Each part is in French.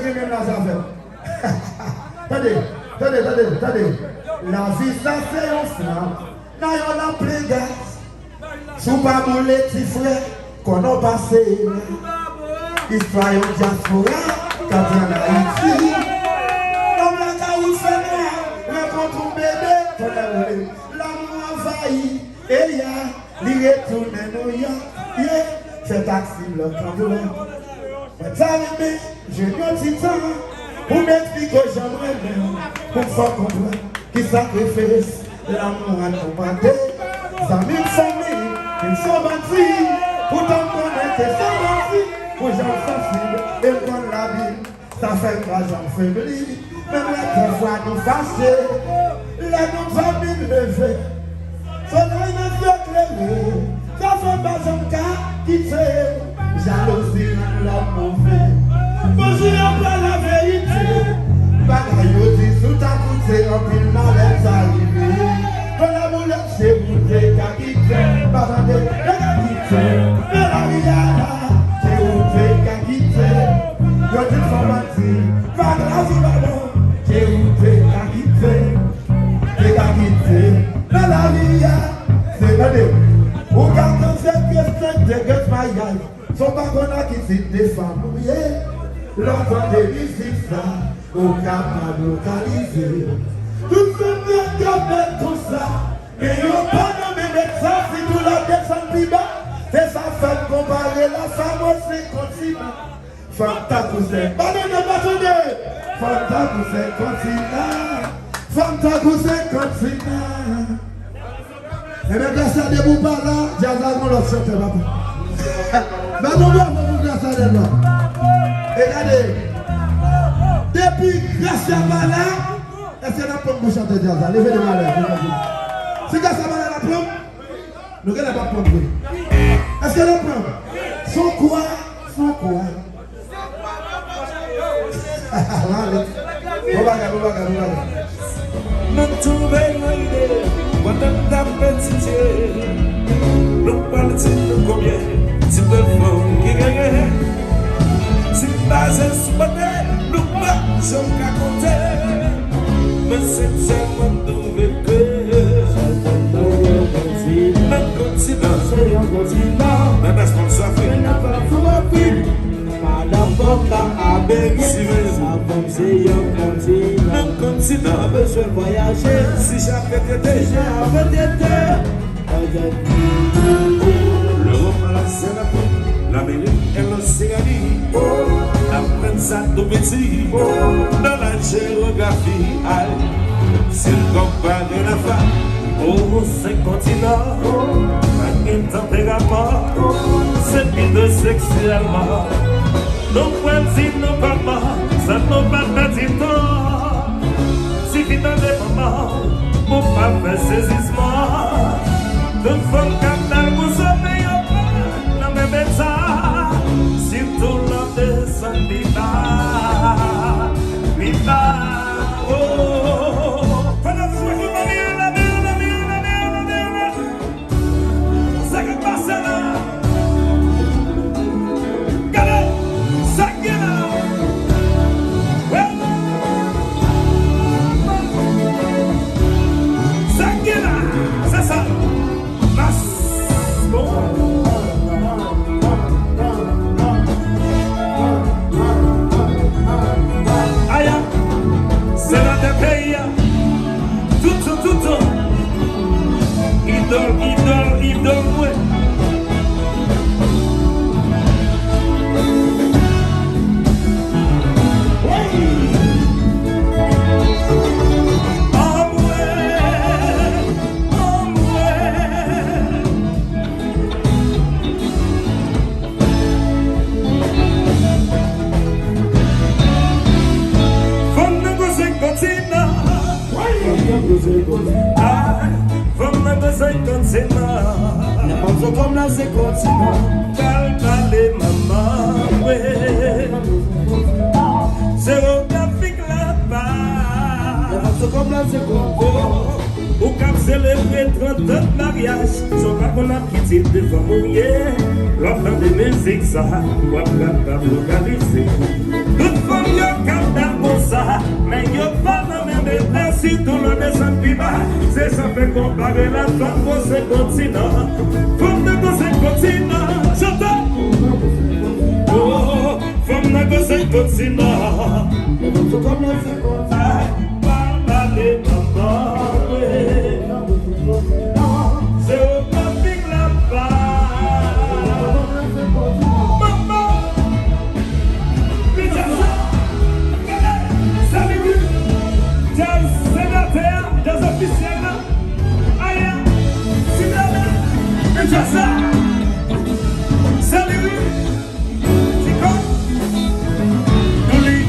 qui même là, ça fait. Attendez. La vie, ça c'est un flamme. Là, on a plein gaz. Sous pas mon petit frère, qu'on a passé. Histoire de diaspora, quand on a Haïti. L'homme la caoutchouc fait noir, rencontre un bébé, ton amour. L'amour envahit, et ya, il retourne à New York. C'est taxi, le cambreur. Mais arrivé, j'ai un petit temps pour m'expliquer que j'aimerais bien, pour faire comprendre qui sacrifice l'amour à nous mater. Ça mille famille, ils sont bâtis, pourtant qu'on était sans bâtis, pour gens sensibles et prendre la vie. Ça fait pas gens faiblis, même les fois nous fâcher, les nous familles levées. Soleil ne fait éclairer, ça fait pas gens quitter. Jalousie dans la mauvaise. Bonjour après la vérité. Bagaille dit sous ta poussée en pile malade arrivé. Quand la moulette s'est montée, qu'a quitté. Babade, qu'a quitté. Mais la vie a là, c'est monté, qu'a quitté. Quand tu t'en bâtis, pas de la vie là-bas. C'est monté, qu'a quitté. Qu'a quitté. Mais la vie a, c'est vrai. Regardez cette question de gueule maillage. Son bagona qui cite des femmes, l'enfant des musiques, ça, au cap à localiser. Tout ce monde capable comme ça, mais il n'y a pas de même médecin si tout la descend plus bas. C'est sa femme comparée, la femme aussi continue. Femme ta cousin, femme ta cousin continue. Femme ta cousin continue. Et bien, grâce à des bouts par là, j'ai un l'autre chanteur, papa. Mais nous devons grâce à des noms. Regardez, depuis grâce à Bala, est-ce que nous pouvons chanter de jazz? Levez les mains. Si grâce à Bala la plombe, nous n'avons pas plombe. Est-ce que nous pouvons? Son quoi? Nous trouvons l'idée, quand on a petit, nous parlons de combien, si de fond qui gagne, si basé sur la terre, nous marchons qu'à côté, mais c'est seulement trouvé que, notre continent, c'est un continent, mais parce qu'on soit fait, n'a pas fait. Madame Boka a béni, c'est un continent, besoin de voyager. Si j'avais été, l'Europe, l'Amérique et l'Océanie, apprendre ça tout petit, dans la géographie, s'il compare la femme, oh, c'est continent, un tempérament, c'est vide sexuellement. Nous prenons nos parents, ça nous pas dit tant. Si vite des mamans, pour pas faire saisissement. Toute femme capitale pour sauver un peu, dans mes médecins. Si tout le monde descend, vita, oh. Pendant que je vous la ça qui passe là. Idole, ouais. Comme là c'est continent, calme maman, ouais. C'est géographique là-bas. Comme là c'est continent. Au cap célébrer 30 ans de mariage, son pas qu'on a quitté devant mourir. L'enfant de musique ça, ou à capable localiser. Toute femme C'est ça fait comparer la femme pour ce continent. Femme de ce continent. J'entends. Oh, femme de ce continent. Parler, maman. C'est au camping là-bas. Maman. Salut. Jazz sénateur, jazz officiel. Aïe. Et ça, salut, Chico, Dolly.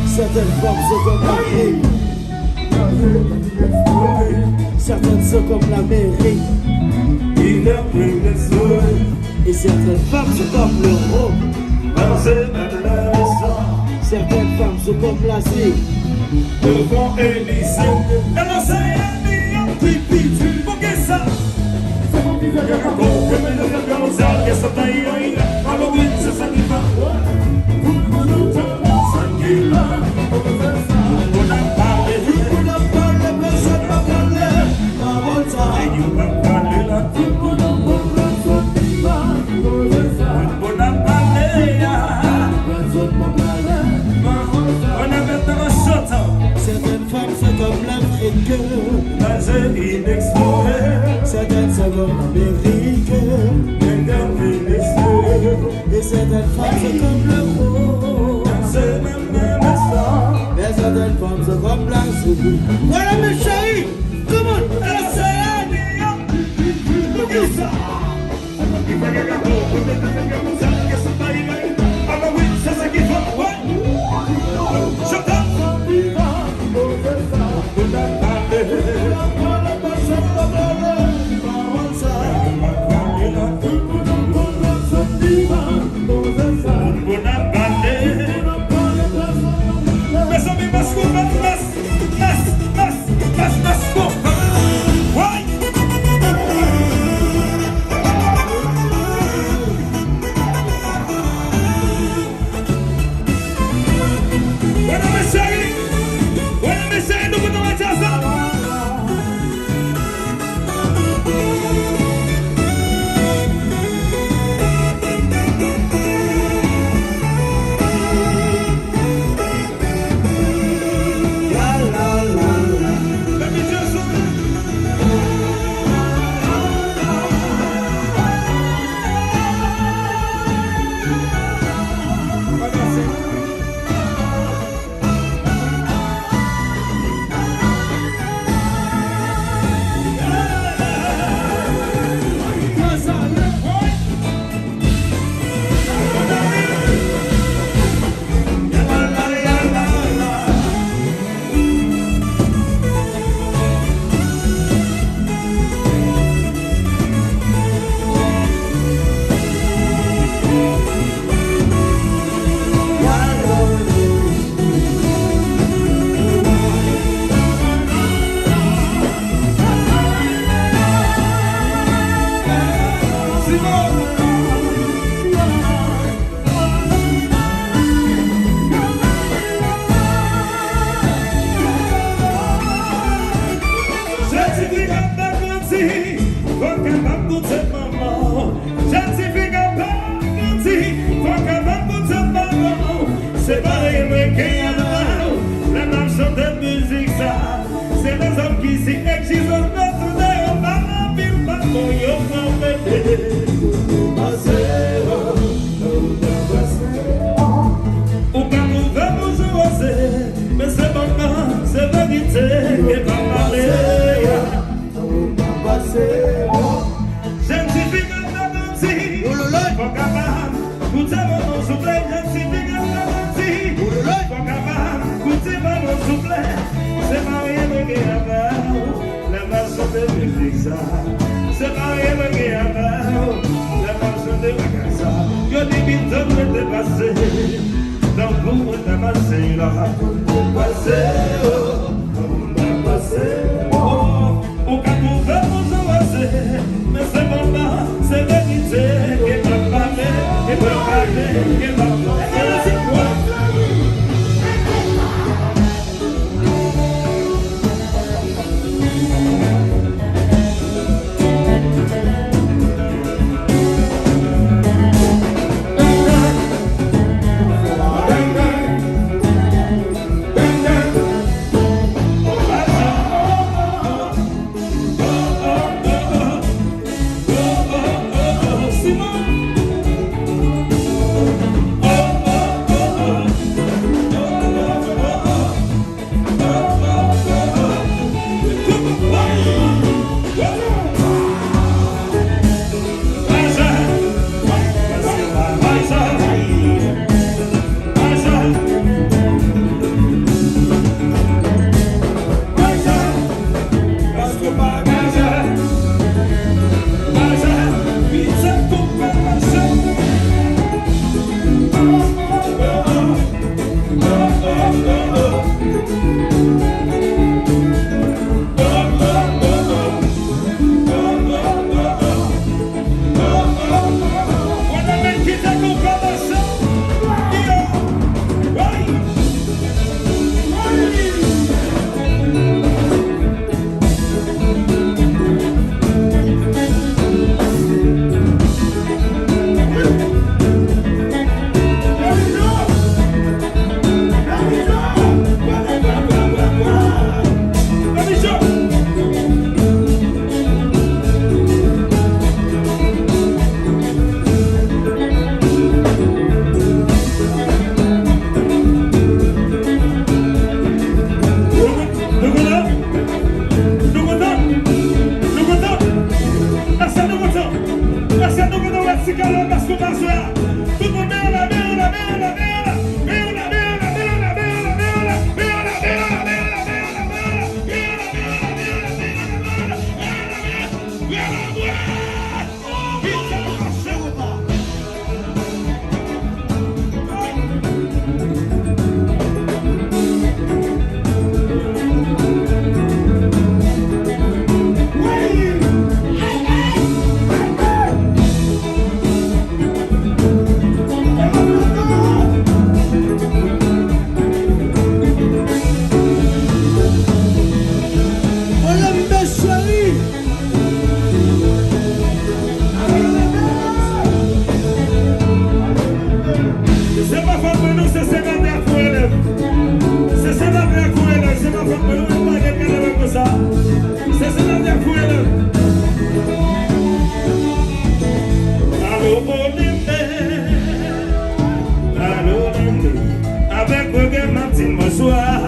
Certaines femmes sont comme la vie. Certaines sont comme la mairie. Il a pris le soleil. Et certaines femmes sont comme le haut. Certaines femmes sont comme la C. Devant Élysée. Elle enseigne un million de pipi. Pour que ça. Certaines femmes sont comme l'Afrique. Certaines sont comme l'Amérique. Et certaines femmes sont comme le haut. Mais certaines femmes sont comme la souris. Voilà mes chéris. Comment elle s'est c'est les hommes qui s'y exigent notre d'ailleurs par la ville, par mon yon, ou quand nous devons jouer, mais c'est bon, c'est vérité, et pas parler. Scientifique en garantie, pas capable, vous savez mon souffle, scientifique en garantie, pas capable, vous savez mon souffle, c'est pas rien de guerre, la marche de musique, c'est pas rien de guerre, la marche de vacances, yo limite de me dépasser, dans le bout de ma c'est là, passer, au cas où vous avez mais c'est bon là, c'est vérité, et pas parler, et pas parler, et pas parler. Avec Roger Martin, bonsoir.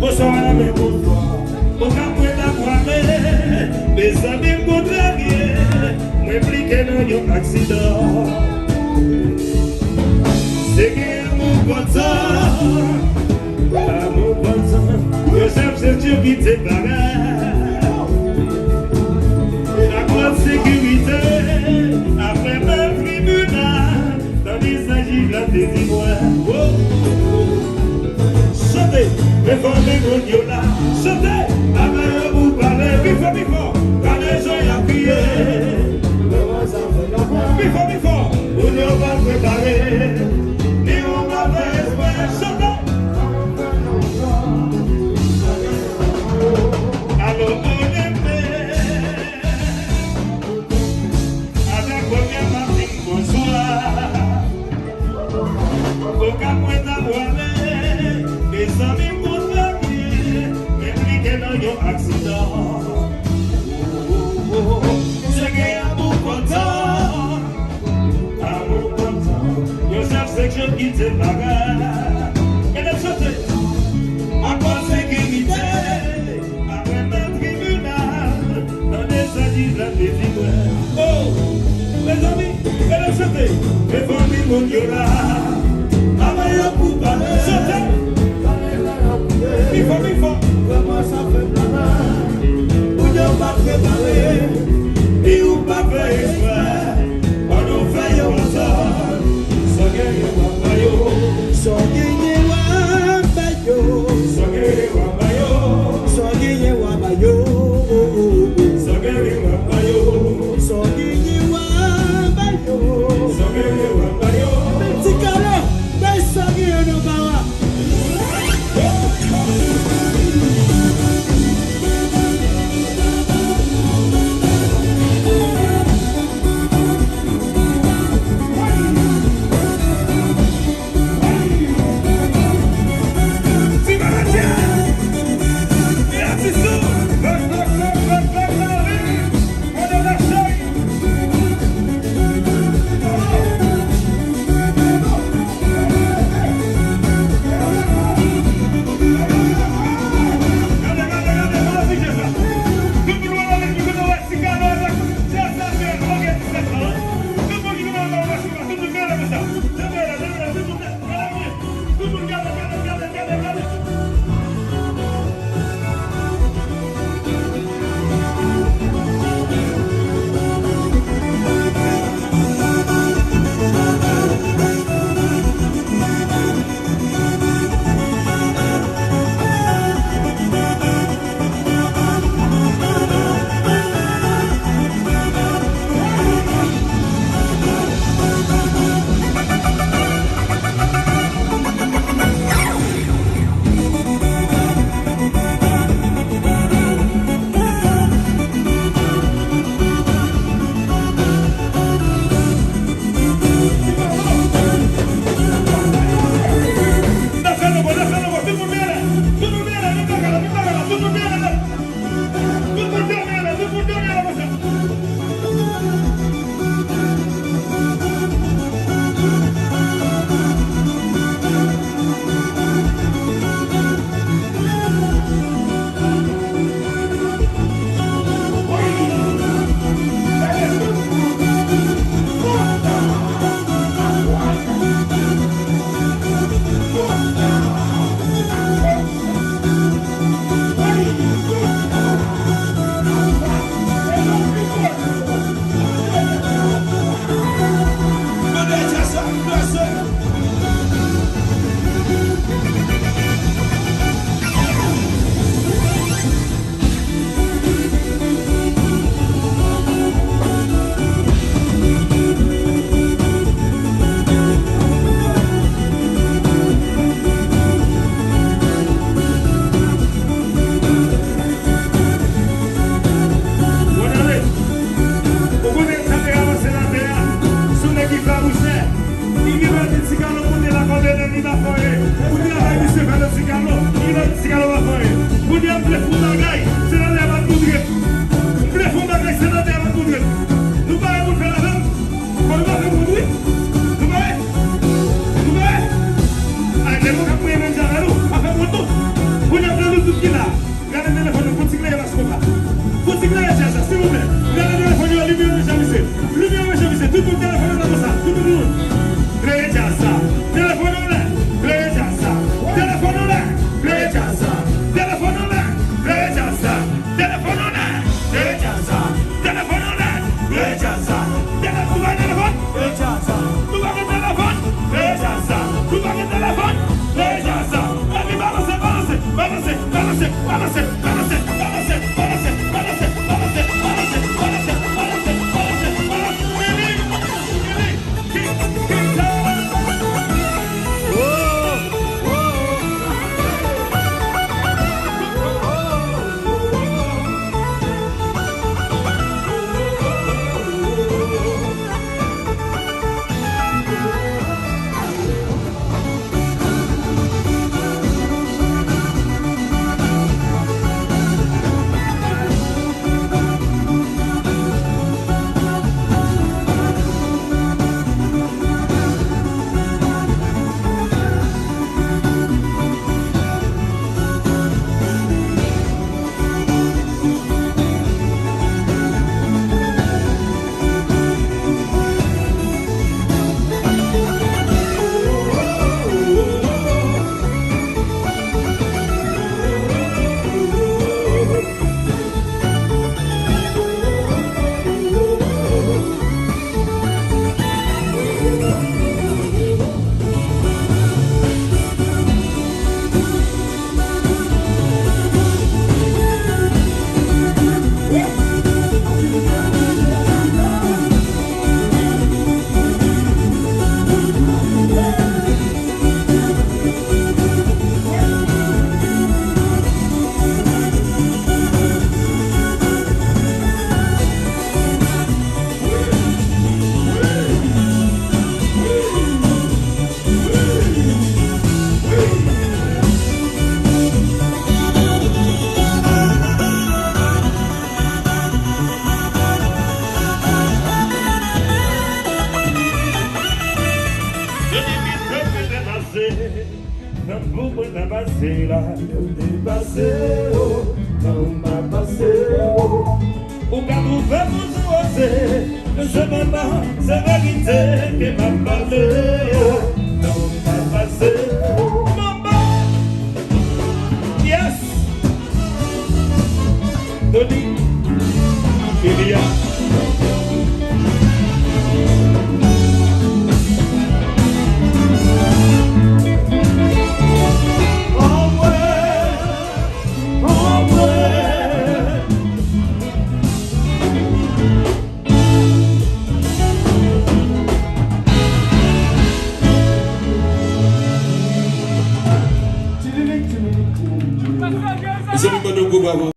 Bonsoir, mes bonsoir. Au cap de la soirée, mes amis contrariés, m'impliqués dans un accident. C'est que mon content, mon content, Joseph, c'est Dieu qui te paraît. La grande sécurité, après le tribunal, tandis qu'il s'agit de la désir. Chantez, mais faut que Dieu là, chantez, avec vous parler, bifo, quand les gens y a crié. Bifo, on ne va pas préparer, ni on va faire espérer, chantez. Alors on aimait, avec Roger Martin, bonsoir. Au cap de la soirée, mes amis contrariés, m'impliqués dans un accident. C'est que à mon content, Joseph, c'est que je quitte le bagage. Et de chanter, à quoi sécurité, après le tribunal, dans les avis de la désir. Oh, mes amis, et de chanter, mes familles, mon Dieu là. Pour parler, il faut, vraiment ça fait plaisir. On ne pas préparer, et on pas faire exprès. On nous fait un sort, sans gagner, pour moi n'a passé là. Dépassé, oh, on m'a passé, oh. Ou quand vous faites vous oser, ce moment, c'est vérité qui m'a parlé. Non, m'a passé. Maman, yes. Tony, Kylian. Vous avez pas de goût, bravo.